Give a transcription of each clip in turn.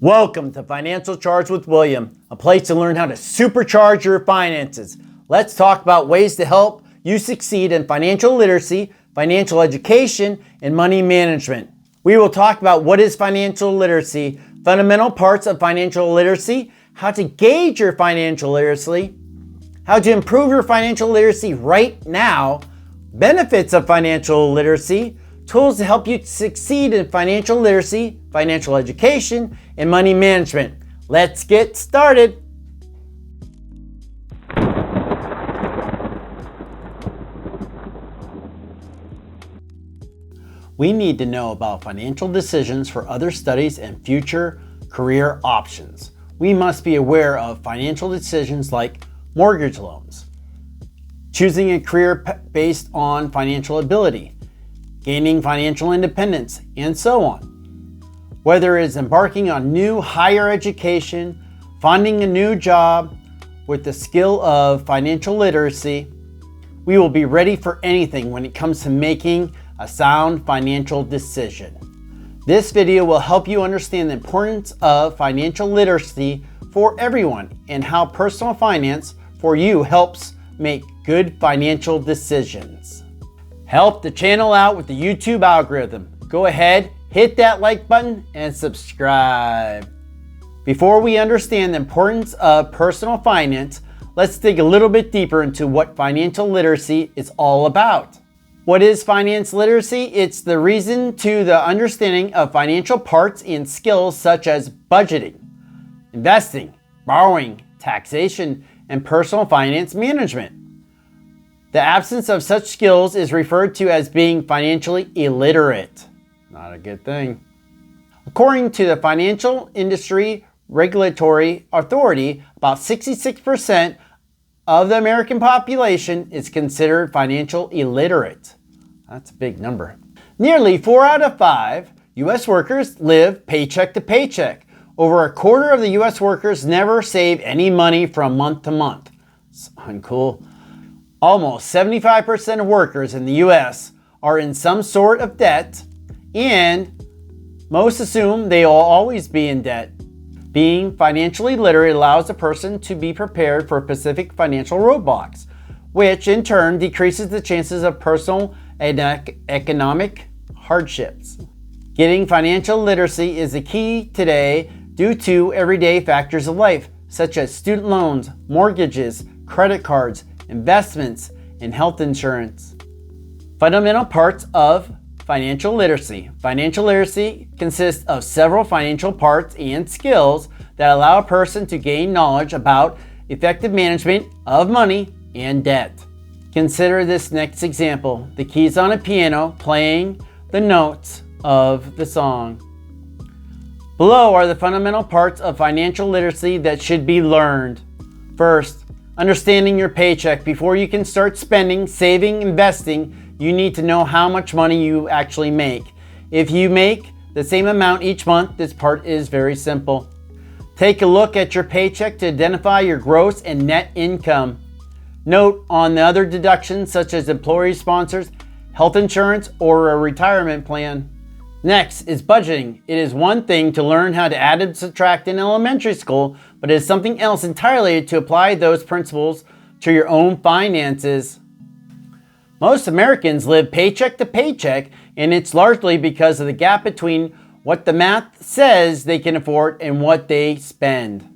Welcome to Financial Charge with William, a place to learn how to supercharge your finances. Let's talk about ways to help you succeed in financial literacy, financial education, and money management. We will talk about what is financial literacy, fundamental parts of financial literacy, how to gauge your financial literacy, how to improve your financial literacy right now, benefits of financial literacy, tools to help you succeed in financial literacy, financial education, and money management. Let's get started. We need to know about financial decisions for other studies and future career options. We must be aware of financial decisions like mortgage loans, choosing a career based on financial ability, gaining financial independence, and so on. Whether it's embarking on new higher education, finding a new job with the skill of financial literacy, we will be ready for anything when it comes to making a sound financial decision. This video will help you understand the importance of financial literacy for everyone and how personal finance for you helps make good financial decisions. Help the channel out with the YouTube algorithm. Go ahead, hit that like button and subscribe. Before we understand the importance of personal finance, let's dig a little bit deeper into what financial literacy is all about. What is finance literacy? It's the reason to the understanding of financial parts and skills such as budgeting, investing, borrowing, taxation, and personal finance management. The absence of such skills is referred to as being financially illiterate. Not a good thing. According to the Financial Industry Regulatory Authority, about 66% of the American population is considered financial illiterate. That's a big number. Nearly 4 out of 5 U.S. workers live paycheck to paycheck. Over a quarter of the U.S. workers never save any money from month to month. It's uncool. Almost 75% of workers in the U.S. are in some sort of debt, and most assume they will always be in debt. Being financially literate allows a person to be prepared for specific financial roadblocks, which in turn decreases the chances of personal and economic hardships. Getting financial literacy is the key today due to everyday factors of life, such as student loans, mortgages, credit cards, investments, and health insurance. Fundamental parts of financial literacy. Financial literacy consists of several financial parts and skills that allow a person to gain knowledge about effective management of money and debt. Consider this next example: the keys on a piano playing the notes of the song. Below are the fundamental parts of financial literacy that should be learned. First, understanding your paycheck. Before you can start spending, saving, investing, you need to know how much money you actually make. If you make the same amount each month, this part is very simple. Take a look at your paycheck to identify your gross and net income. Note on the other deductions such as employee sponsors, health insurance, or a retirement plan. Next is budgeting. It is one thing to learn how to add and subtract in elementary school, but it is something else entirely to apply those principles to your own finances. Most Americans live paycheck to paycheck, and it's largely because of the gap between what the math says they can afford and what they spend.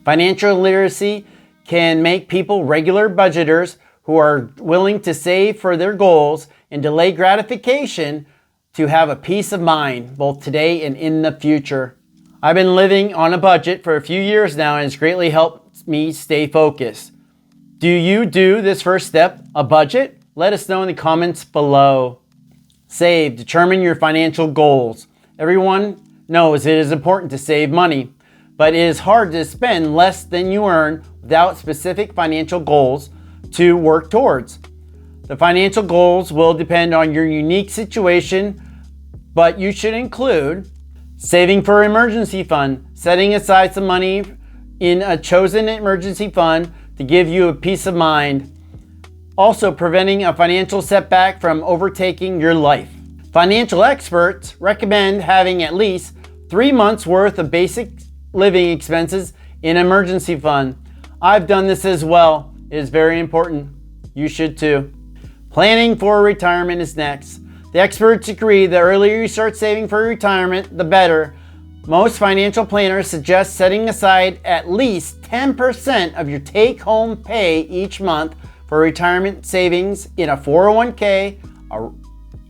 Financial literacy can make people regular budgeters who are willing to save for their goals and delay gratification to have a peace of mind, both today and in the future. I've been living on a budget for a few years now, and it's greatly helped me stay focused. Do you do this first step, a budget? Let us know in the comments below. Save. Determine your financial goals. Everyone knows it is important to save money, but it is hard to spend less than you earn without specific financial goals to work towards. The financial goals will depend on your unique situation, but you should include saving for emergency fund, setting aside some money in a chosen emergency fund to give you a peace of mind. Also, preventing a financial setback from overtaking your life. Financial experts recommend having at least 3 months worth of basic living expenses in an emergency fund. I've done this as well. It is very important. You should too. Planning for retirement is next. The experts agree the earlier you start saving for retirement, the better. Most financial planners suggest setting aside at least 10% of your take-home pay each month for retirement savings in a 401k, a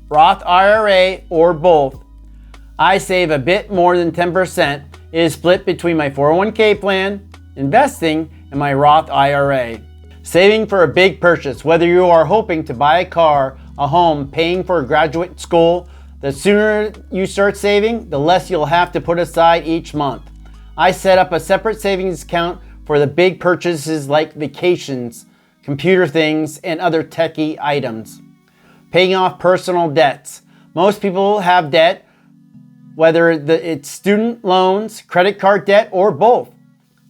Roth IRA, or both. I save a bit more than 10%. It is split between my 401k plan, investing, and my Roth IRA. Saving for a big purchase, whether you are hoping to buy a car, a home, paying for graduate school, the sooner you start saving, the less you'll have to put aside each month. I set up a separate savings account for the big purchases like vacations, computer things, and other techie items. Paying off personal debts. Most people have debt, whether it's student loans, credit card debt, or both.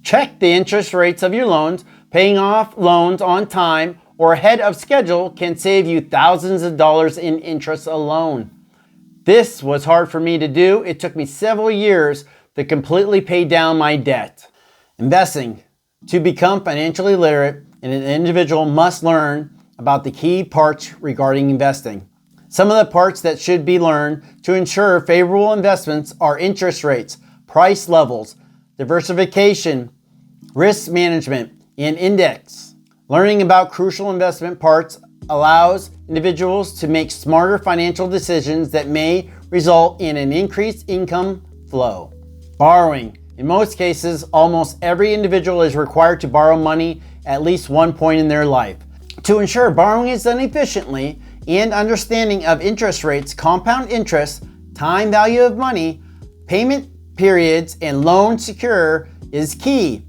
Check the interest rates of your loans. Paying off loans on time or ahead of schedule can save you thousands of dollars in interest alone. This was hard for me to do. It took me several years to completely pay down my debt. Investing. To become financially literate, an individual must learn about the key parts regarding investing. Some of the parts that should be learned to ensure favorable investments are interest rates, price levels, diversification, risk management, and index. Learning about crucial investment parts allows individuals to make smarter financial decisions that may result in an increased income flow. Borrowing. In most cases, almost every individual is required to borrow money at least one point in their life. To ensure borrowing is done efficiently and understanding of interest rates, compound interest, time value of money, payment periods, and loan secure is key.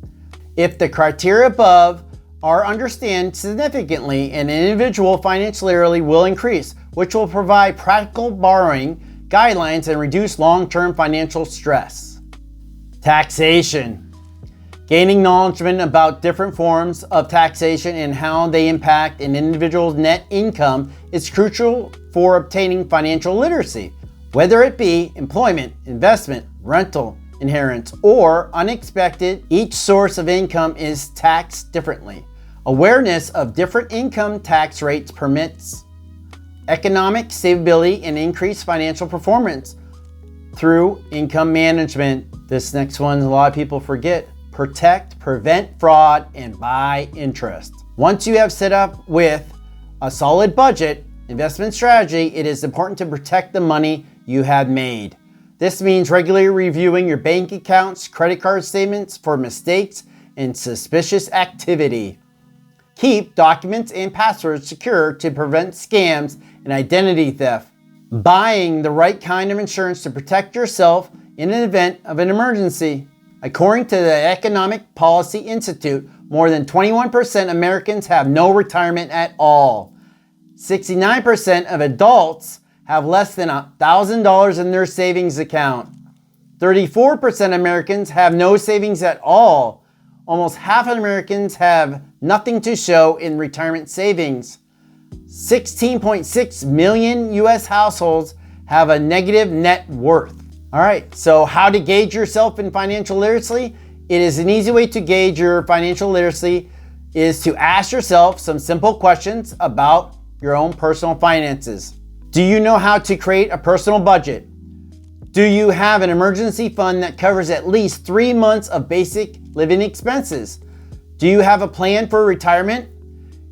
If the criteria above are understood significantly, an individual financially literally will increase, which will provide practical borrowing guidelines and reduce long-term financial stress. Taxation. Gaining knowledge about different forms of taxation and how they impact an individual's net income is crucial for obtaining financial literacy. Whether it be employment, investment, rental, inheritance, or unexpected, each source of income is taxed differently. Awareness of different income tax rates permits economic stability and increased financial performance through income management. This next one, a lot of people forget. Protect, prevent fraud, and buy interest. Once you have set up with a solid budget investment strategy, it is important to protect the money you have made. This means regularly reviewing your bank accounts, credit card statements for mistakes and suspicious activity. Keep documents and passwords secure to prevent scams and identity theft. Buying the right kind of insurance to protect yourself in an event of an emergency. According to the Economic Policy Institute, more than 21% Americans have no retirement at all. 69% of adults have less than $1,000 in their savings account. 34% Americans have no savings at all. Almost half of Americans have nothing to show in retirement savings. 16.6 million U.S. households have a negative net worth. All right, so how to gauge yourself in financial literacy? It is an easy way to gauge your financial literacy is to ask yourself some simple questions about your own personal finances. Do you know how to create a personal budget? Do you have an emergency fund that covers at least 3 months of basic living expenses? Do you have a plan for retirement?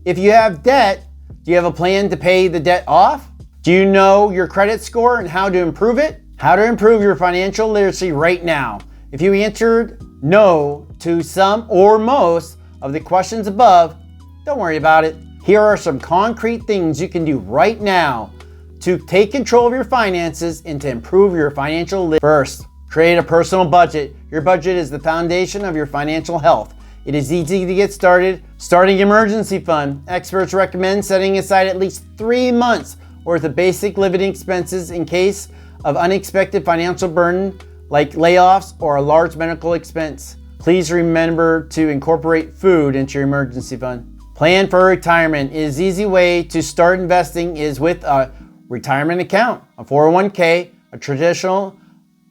If you have debt, do you have a plan to pay the debt off? Do you know your credit score and how to improve it? How to improve your financial literacy right now. If you answered no to some or most of the questions above, don't worry about it. Here are some concrete things you can do right now to take control of your finances and to improve your financial literacy. First, create a personal budget. Your budget is the foundation of your financial health. It is easy to get started. Starting emergency fund. Experts recommend setting aside at least 3 months worth of basic living expenses in case of unexpected financial burden like layoffs or a large medical expense. Please remember to incorporate food into your emergency fund. Plan for retirement. It is an easy way to start investing is with a retirement account, a 401k, a traditional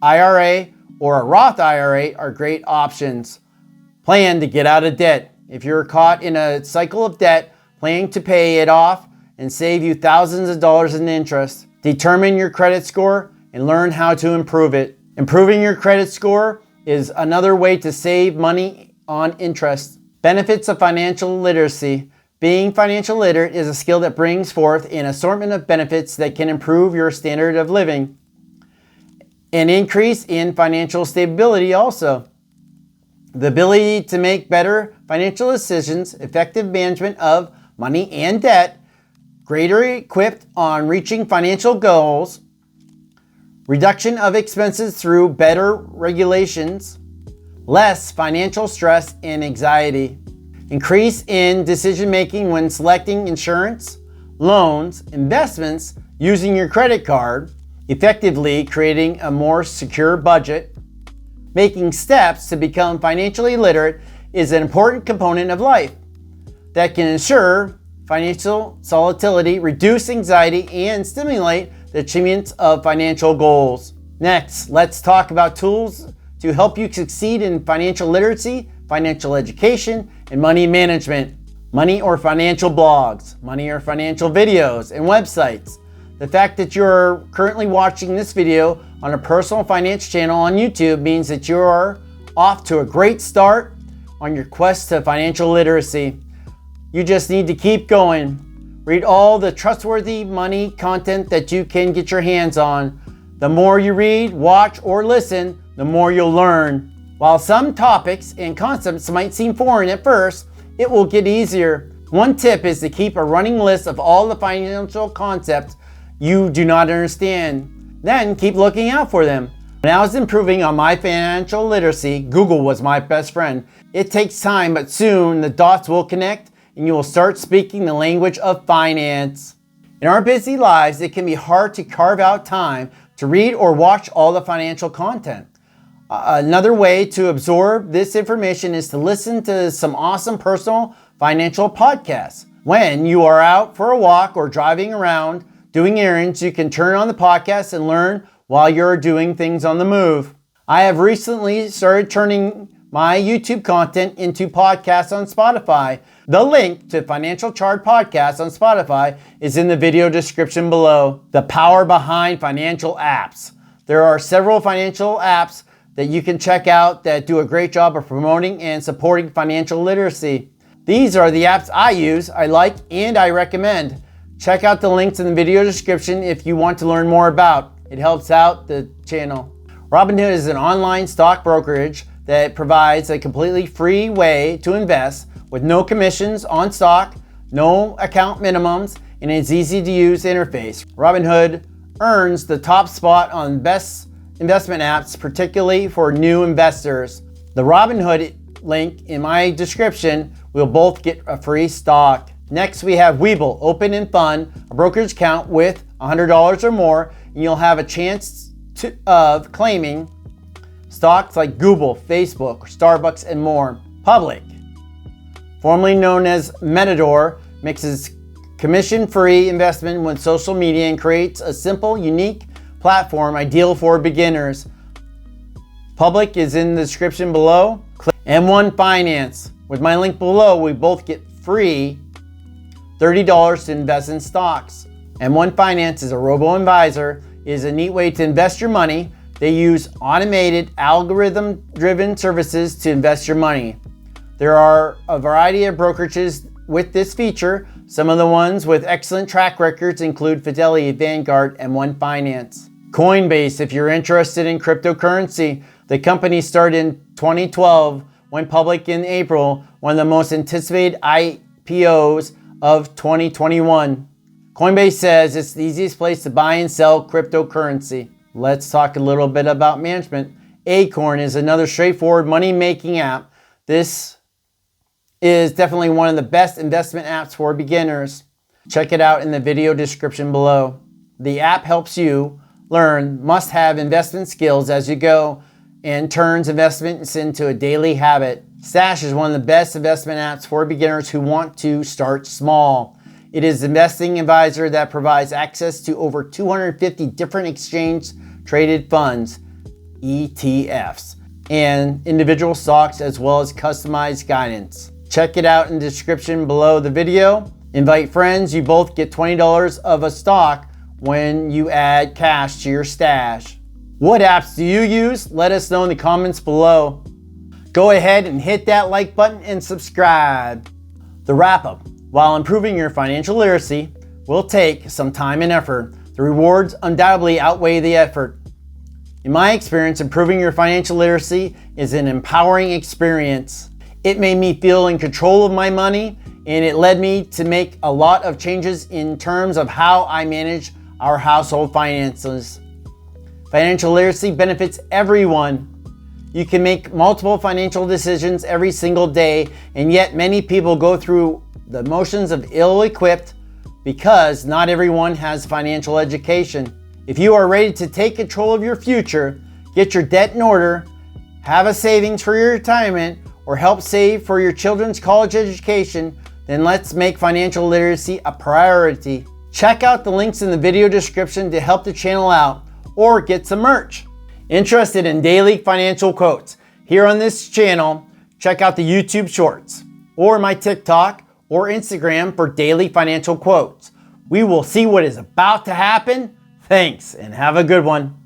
IRA, or a Roth IRA are great options. Plan to get out of debt. If you're caught in a cycle of debt, plan to pay it off and save you thousands of dollars in interest. Determine your credit score and learn how to improve it. Improving your credit score is another way to save money on interest. Benefits of financial literacy. Being financial literate is a skill that brings forth an assortment of benefits that can improve your standard of living. An increase in financial stability also. The ability to make better financial decisions, effective management of money and debt, greater equipped on reaching financial goals, reduction of expenses through better regulations, less financial stress and anxiety, increase in decision making when selecting insurance, loans, investments, using your credit card, effectively creating a more secure budget. Making steps to become financially literate is an important component of life that can ensure financial solidity, reduce anxiety, and stimulate the achievement of financial goals. Next, let's talk about tools to help you succeed in financial literacy, financial education, and money management. Money or financial blogs, money or financial videos, and websites. The fact that you're currently watching this video on a personal finance channel on YouTube means that you're off to a great start on your quest to financial literacy. You just need to keep going. Read all the trustworthy money content that you can get your hands on. The more you read, watch, or listen, the more you'll learn. While some topics and concepts might seem foreign at first, it will get easier. One tip is to keep a running list of all the financial concepts you do not understand. Then keep looking out for them. When I was improving on my financial literacy, Google was my best friend. It takes time, but soon the dots will connect and you will start speaking the language of finance. In our busy lives, it can be hard to carve out time to read or watch all the financial content. Another way to absorb this information is to listen to some awesome personal financial podcasts. When you are out for a walk or driving around doing errands, you can turn on the podcast and learn while you're doing things on the move. I have recently started turning my YouTube content into podcasts on Spotify. The link to Financial Chart Podcast on Spotify is in the video description below. The power behind financial apps. There are several financial apps that you can check out that do a great job of promoting and supporting financial literacy. These are the apps I use, I like, and I recommend. Check out the links in the video description if you want to learn more about. It helps out the channel. Robinhood is an online stock brokerage that provides a completely free way to invest with no commissions on stock, no account minimums, and its easy to use interface. Robinhood earns the top spot on best investment apps, particularly for new investors. The Robinhood link in my description will both get a free stock. Next, we have Webull. Open and fund a brokerage account with $100 or more, and you'll have a chance of claiming stocks like Google, Facebook, Starbucks, and more. Public, formerly known as Metador, mixes commission-free investment with social media and creates a simple, unique platform ideal for beginners. Public is in the description below. M1 Finance. With my link below, we both get free $30 to invest in stocks. M1 Finance is a robo-advisor. It is a neat way to invest your money. They use automated, algorithm-driven services to invest your money. There are a variety of brokerages with this feature. Some of the ones with excellent track records include Fidelity, Vanguard, and M1 Finance. Coinbase, if you're interested in cryptocurrency. The company started in 2012, went public in April, one of the most anticipated IPOs of 2021. Coinbase says it's the easiest place to buy and sell cryptocurrency. Let's talk a little bit about management. Acorn is another straightforward money-making app. This is definitely one of the best investment apps for beginners. Check it out in the video description below. The app helps you learn must-have investment skills as you go and turns investments into a daily habit. Stash is one of the best investment apps for beginners who want to start small. It is an investing advisor that provides access to over 250 different exchange-traded funds. ETFs, and individual stocks, as well as customized guidance. Check it out in the description below the video. Invite friends. You both get $20 of a stock when you add cash to your stash. What apps do you use? Let us know in the comments below. Go ahead and hit that like button and subscribe. The wrap up. While improving your financial literacy will take some time and effort, the rewards undoubtedly outweigh the effort. In my experience, improving your financial literacy is an empowering experience. It made me feel in control of my money, and it led me to make a lot of changes in terms of how I manage our household finances. Financial literacy benefits everyone. You can make multiple financial decisions every single day, and yet many people go through the motions of ill-equipped because not everyone has financial education. If you are ready to take control of your future, get your debt in order, have a savings for your retirement, or help save for your children's college education, then let's make financial literacy a priority. Check out the links in the video description to help the channel out or get some merch. Interested in daily financial quotes? Here on this channel, check out the YouTube shorts or my TikTok or Instagram for daily financial quotes. We will see what is about to happen. Thanks and have a good one.